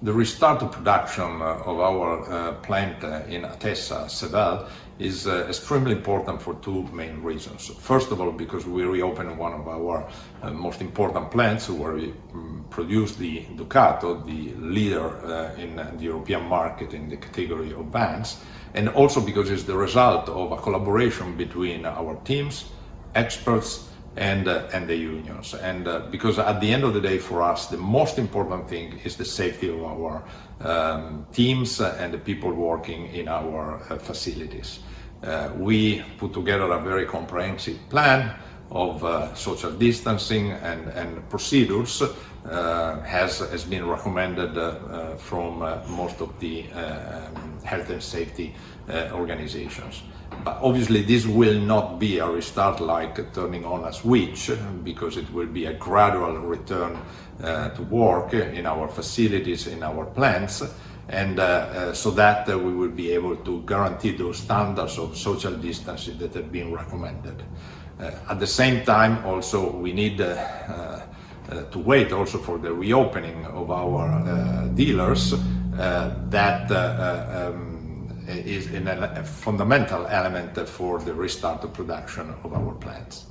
The restart of production of our plant in Atessa, Sevel, is extremely important for two main reasons. First of all, because we reopened one of our most important plants where we produce the Ducato, the leader in the European market in the category of vans, and also because it's the result of a collaboration between our teams, experts, and the unions, and because at the end of the day, for us, the most important thing is the safety of our teams and the people working in our facilities. We put together a very comprehensive plan of social distancing and procedures has been recommended from most of the health and safety organizations. But obviously this will not be a restart like turning on a switch, because it will be a gradual return to work in our facilities, in our plants, and so that we will be able to guarantee those standards of social distancing that have been recommended. At the same time, also we need to wait also for the reopening of our dealers. That is a fundamental element for the restart of production of our plants.